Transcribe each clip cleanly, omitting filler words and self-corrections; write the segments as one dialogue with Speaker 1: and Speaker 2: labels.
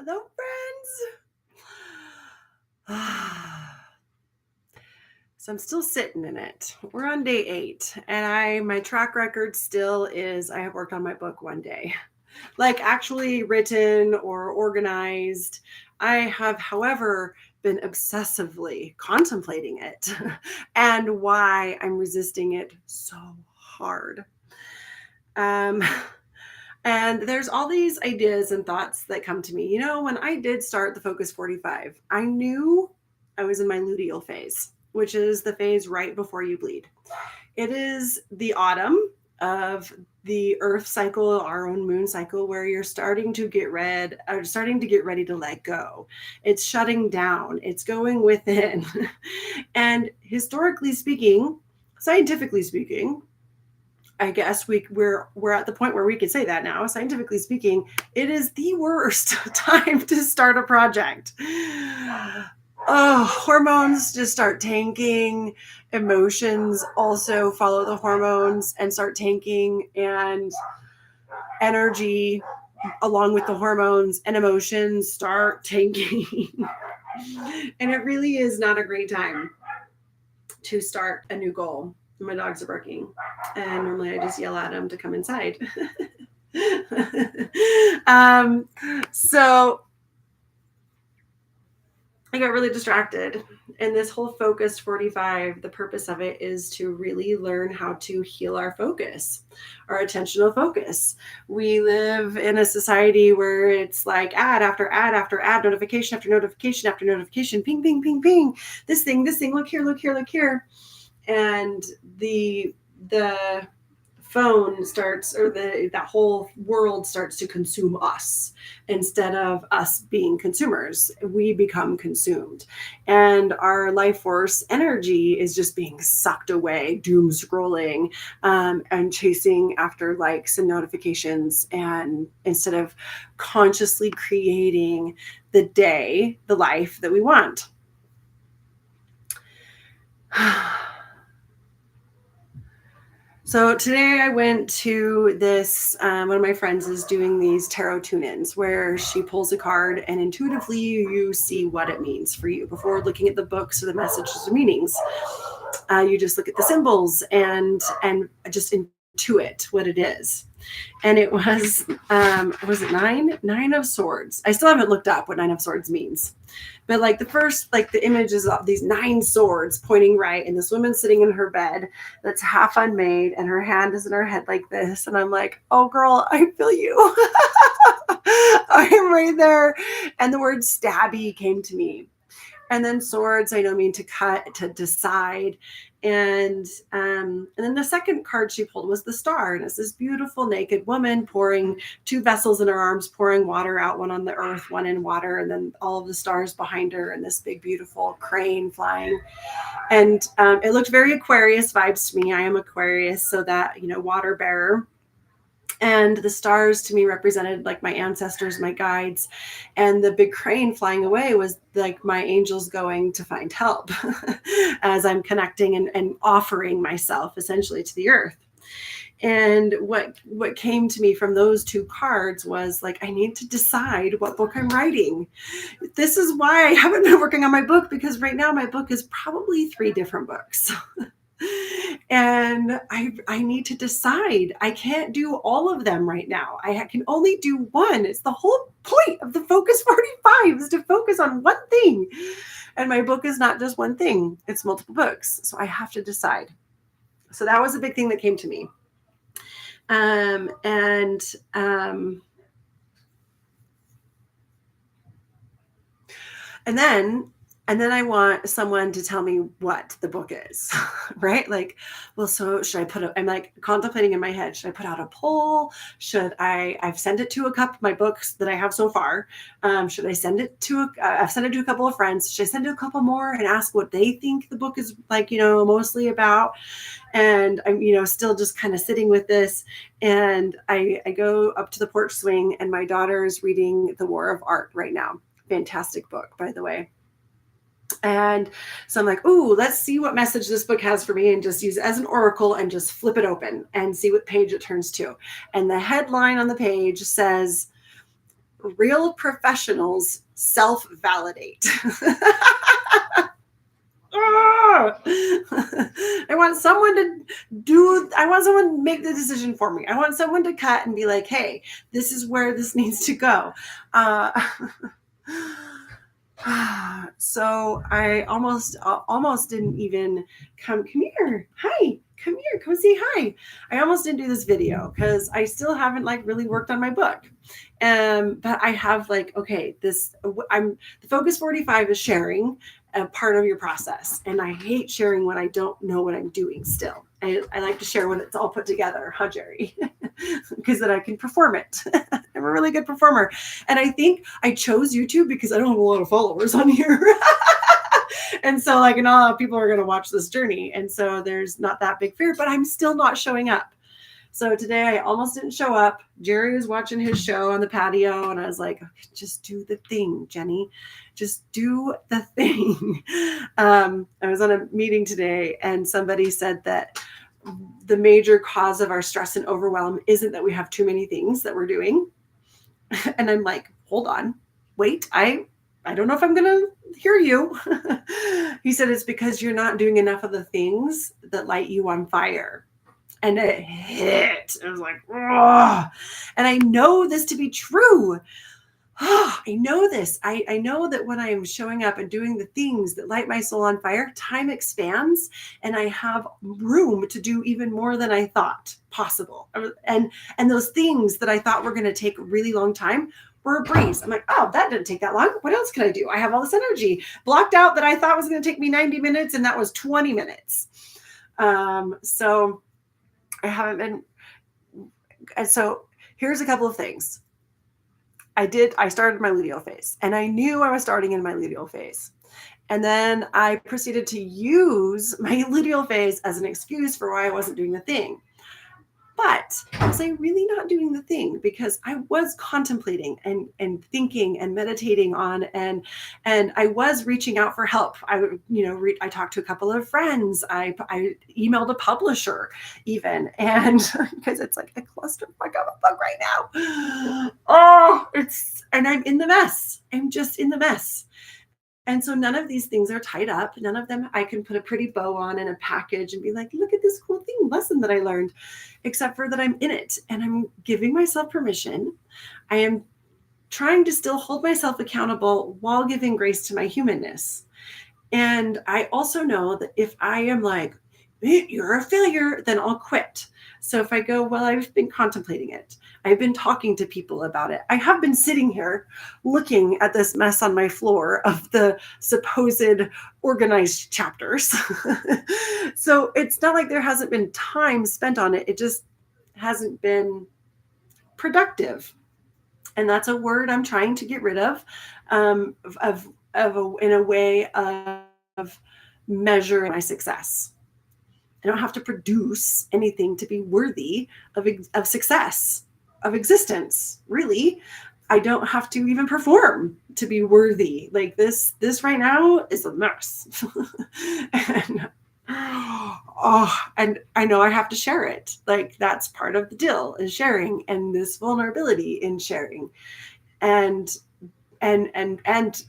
Speaker 1: Hello, friends. So I'm still sitting in it. We're on day 8, and my track record still is I have worked on my book one day. Like actually written or organized. I have, however, been obsessively contemplating it and why I'm resisting it so hard. Um And there's all these ideas and thoughts that come to me. When I did start the Focus 45, I knew I was in my luteal phase, which is the phase right before you bleed. It is the autumn of the earth cycle, our own moon cycle, where you're starting to get ready to let go. It's shutting down, it's going within. And historically speaking, scientifically speaking, I guess we're at the point where we can say that now. Scientifically speaking, it is the worst time to start a project. Oh, hormones just start tanking. Emotions also follow the hormones and start tanking, and energy along with the hormones and emotions start tanking. And it really is not a great time to start a new goal. My dogs are barking, and normally I just yell at them to come inside. um, so I got really distracted. And this whole Focus 45, the purpose of it is to really learn how to heal our focus, our attentional focus. We live in a society where it's like ad after ad after ad, notification after notification after notification, ping, ping, ping, ping. This thing, look here, look here, look here. And the phone starts, or that whole world starts to consume us. Instead of us being consumers, we become consumed, and our life force energy is just being sucked away, doom scrolling, and chasing after likes and notifications, and instead of consciously creating the life that we want. So today I went to this, one of my friends is doing these tarot tune-ins where she pulls a card and intuitively you see what it means for you before looking at the books or the messages or meanings. You just look at the symbols and just intuit what it is. And it was it nine of swords? I still haven't looked up what 9 of swords means. But like the image is of these 9 swords pointing right, and this woman sitting in her bed that's half unmade, and her hand is in her head like this. And I'm like, oh girl, I feel you. I'm right there. And the word stabby came to me. And then swords, I know, mean to cut, to decide. And then the second card she pulled was the star, and it's this beautiful naked woman pouring 2 vessels in her arms, pouring water out, one on the earth, one in water, and then all of the stars behind her, and this big beautiful crane flying. And it looked very Aquarius vibes to me. I am Aquarius, so that, water bearer. And the stars to me represented like my ancestors, my guides. And the big crane flying away was like my angels going to find help as I'm connecting and offering myself essentially to the earth. And what came to me from those 2 cards was like, I need to decide what book I'm writing. This is why I haven't been working on my book, because right now my book is probably 3 different books. And I need to decide. I can't do all of them right now. I can only do one. It's the whole point of the Focus 45 is to focus on one thing. And my book is not just one thing. It's multiple books. So I have to decide. So that was a big thing that came to me. And then I want someone to tell me what the book is, right? Like, well, so should I I'm like contemplating in my head, should I put out a poll? I've sent it to my books that I have so far. Should I send it I've sent it to a couple of friends. Should I send it to a couple more and ask what they think the book is like, mostly about? And I'm, still just kind of sitting with this. And I go up to the porch swing, and my daughter is reading The War of Art right now. Fantastic book, by the way. And so I'm like, ooh, let's see what message this book has for me, and just use it as an oracle and just flip it open and see what page it turns to. And the headline on the page says, real professionals self-validate. I want someone to make the decision for me. I want someone to cut and be like, hey, this is where this needs to go. So I almost didn't even come here. Hi, come here, come say hi. I almost didn't do this video because I still haven't like really worked on my book. But I have like, okay, the Focus 45 is sharing a part of your process. And I hate sharing when I don't know what I'm doing still. I like to share when it's all put together, huh, Jerry? Because then I can perform it. I'm a really good performer. And I think I chose YouTube because I don't have a lot of followers on here. And so like, not people are going to watch this journey. And so there's not that big fear, but I'm still not showing up. So today I almost didn't show up. Jerry was watching his show on the patio and I was like, just do the thing, Jenny. Just do the thing. I was on a meeting today and somebody said that the major cause of our stress and overwhelm isn't that we have too many things that we're doing. And I'm like, hold on, wait, I don't know if I'm going to hear you. He said, it's because you're not doing enough of the things that light you on fire. And it hit. I was like, oh. And I know this to be true. Oh, I know this. I know that when I am showing up and doing the things that light my soul on fire, time expands and I have room to do even more than I thought possible. And those things that I thought were going to take a really long time were a breeze. I'm like, oh, that didn't take that long. What else can I do? I have all this energy blocked out that I thought was going to take me 90 minutes and that was 20 minutes. So I haven't been. And so here's a couple of things. I started my luteal phase and I knew I was starting in my luteal phase. And then I proceeded to use my luteal phase as an excuse for why I wasn't doing the thing. But was I really not doing the thing? Because I was contemplating and thinking and meditating on, and I was reaching out for help. I talked to a couple of friends. I emailed a publisher even, and because it's like a clusterfuck of a book right now. And I'm in the mess. I'm just in the mess. And so none of these things are tied up. None of them I can put a pretty bow on in a package and be like, look at this cool lesson that I learned, except for that I'm in it and I'm giving myself permission. I am trying to still hold myself accountable while giving grace to my humanness. And I also know that if I am like, you're a failure, then I'll quit. So if I go, well, I've been contemplating it. I've been talking to people about it. I have been sitting here looking at this mess on my floor of the supposed organized chapters. So it's not like there hasn't been time spent on it. It just hasn't been productive. And that's a word I'm trying to get rid of, in a way of measuring my success. I don't have to produce anything to be worthy of success, of existence, really. I don't have to even perform to be worthy. Like this right now is a mess. And I know I have to share it. Like that's part of the deal is sharing and this vulnerability in sharing. And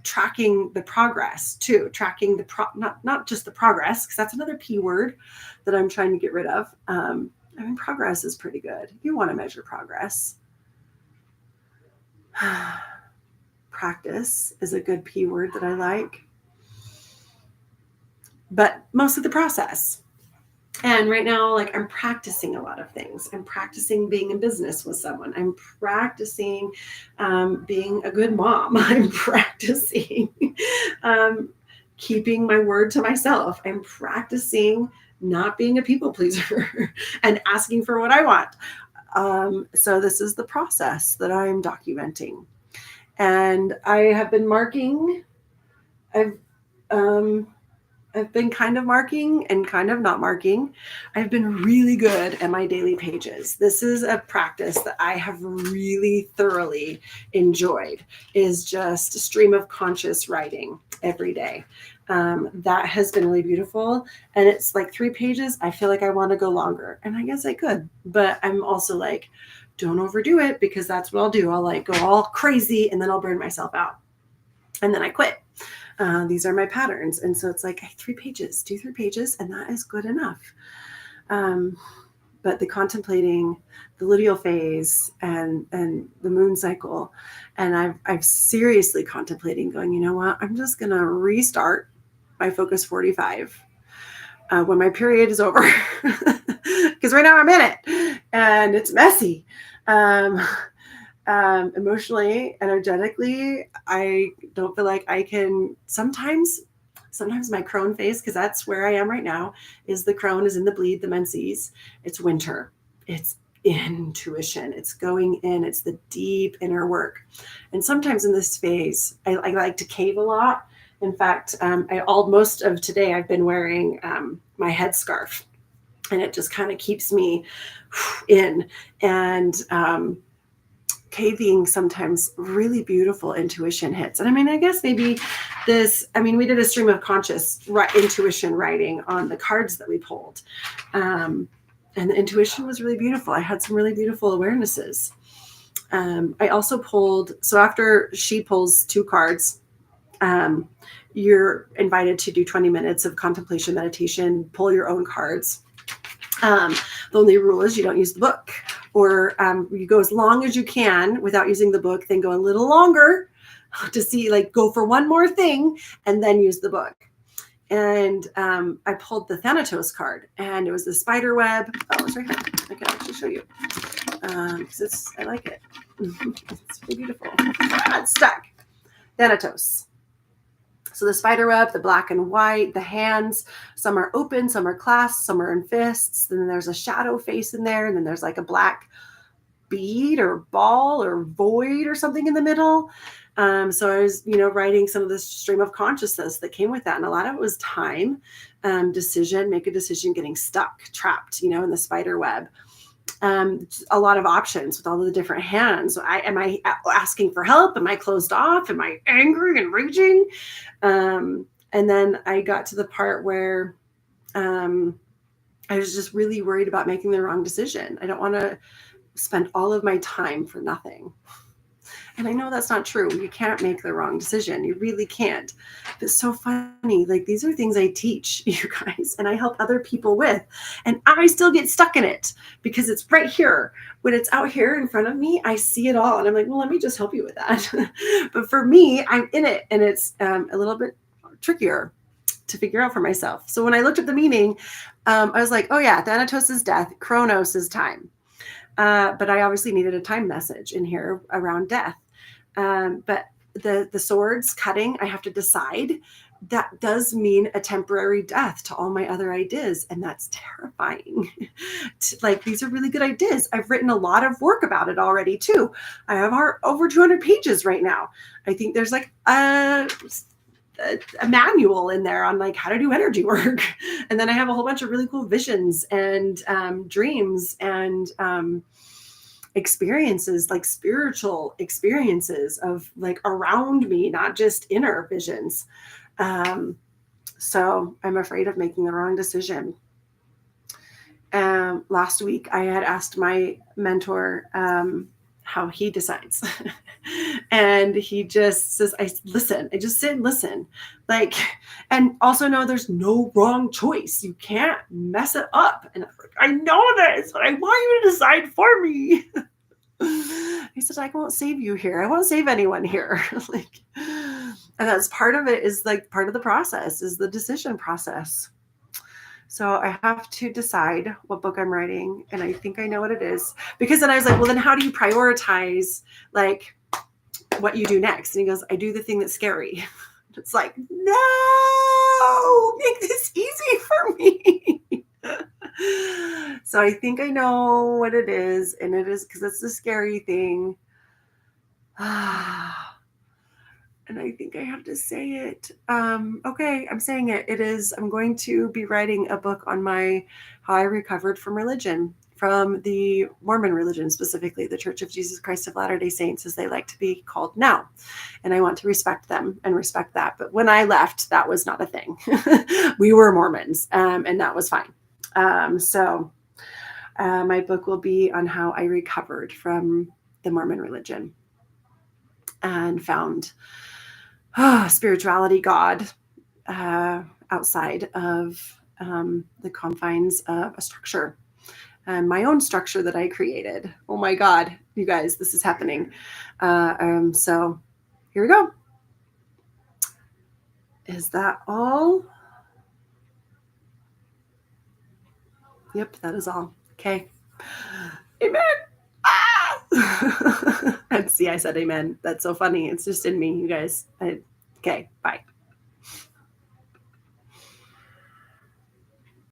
Speaker 1: tracking the progress too, tracking not just the progress, because that's another P word that I'm trying to get rid of. Progress is pretty good. You want to measure progress. Practice is a good P word that I like, but mostly the process. And right now, like I'm practicing a lot of things. I'm practicing being in business with someone. I'm practicing being a good mom. I'm practicing keeping my word to myself. I'm practicing not being a people pleaser and asking for what I want. So this is the process that I'm documenting. And I have been marking. I've been kind of marking and kind of not marking. I've been really good at my daily pages. This is a practice that I have really thoroughly enjoyed, is just a stream of conscious writing every day. That has been really beautiful. And it's like 3 pages. I feel like I want to go longer. And I guess I could. But I'm also like, don't overdo it, because that's what I'll do. I'll like go all crazy and then I'll burn myself out. And then I quit. These are my patterns. And so it's like, hey, 3 pages, do 3 pages, and that is good enough. But the contemplating the luteal phase and the moon cycle, and I've seriously contemplating going, you know what, I'm just going to restart my Focus 45 when my period is over, because right now I'm in it and it's messy. Emotionally, energetically, I don't feel like I can. Sometimes my crone phase, because that's where I am right now, is the crone is in the bleed, the menses. It's winter. It's intuition. It's going in. It's the deep inner work. And sometimes in this phase, I like to cave a lot. In fact, most of today I've been wearing my headscarf, and it just kind of keeps me in. And caving, sometimes really beautiful intuition hits. And I mean, I guess maybe we did a stream of conscious intuition writing on the cards that we pulled. And the intuition was really beautiful. I had some really beautiful awarenesses. I also pulled, so after she pulls 2 cards, you're invited to do 20 minutes of contemplation, meditation, pull your own cards. The only rule is you don't use the book, or you go as long as you can without using the book, then go a little longer to see, like, go for one more thing and then use the book. And I pulled the Thanatos card, and it was the spider web. Oh, it's right here. I can actually show you, because I like it. It's really beautiful. It's stuck. Thanatos. So the spider web, the black and white, the hands, some are open, some are clasped, some are in fists. Then there's a shadow face in there. And then there's like a black bead or ball or void or something in the middle. So I was, writing some of the stream of consciousness that came with that. And a lot of it was time, decision, make a decision, getting stuck, trapped, in the spider web. A lot of options with all of the different hands. Am I asking for help? Am I closed off? Am I angry and raging? And then I got to the part where I was just really worried about making the wrong decision. I don't want to spend all of my time for nothing. And I know that's not true. You can't make the wrong decision. You really can't. But it's so funny. Like, these are things I teach you guys and I help other people with. And I still get stuck in it because it's right here. When it's out here in front of me, I see it all. And I'm like, well, let me just help you with that. But for me, I'm in it. And it's a little bit trickier to figure out for myself. So when I looked at the meaning, I was like, oh yeah, Thanatos is death. Chronos is time. But I obviously needed a time message in here around death. But the swords cutting, I have to decide. That does mean a temporary death to all my other ideas. And that's terrifying. Like, these are really good ideas. I've written a lot of work about it already too. I have over 200 pages right now. I think there's like a manual in there on like how to do energy work. And then I have a whole bunch of really cool visions and dreams and experiences, like spiritual experiences of like around me, not just inner visions. So I'm afraid of making the wrong decision. Last week I had asked my mentor how he decides. And he just says, I just sit and listen. Like, and also know there's no wrong choice. You can't mess it up. And I know this, but I want you to decide for me. He said, I won't save you here. I won't save anyone here. Like, and that's part of it, is like part of the process is the decision process. So I have to decide what book I'm writing. And I think I know what it is, because then I was like, well, then how do you prioritize like what you do next? And he goes, I do the thing that's scary. It's like, no, make this easy for me. So I think I know what it is. And it is because it's the scary thing. And I think I have to say it. Okay, I'm saying it. It is, I'm going to be writing a book on how I recovered from religion, from the Mormon religion, specifically the Church of Jesus Christ of Latter-day Saints, as they like to be called now. And I want to respect them and respect that. But when I left, that was not a thing. We were Mormons, and that was fine. So My book will be on how I recovered from the Mormon religion and found spirituality, God, outside of the confines of a structure. And my own structure that I created. Oh my God, you guys, this is happening. So here we go. Is that all? Yep, that is all. Okay. Amen. Ah! And see, I said amen. That's so funny. It's just in me, you guys. Okay, bye.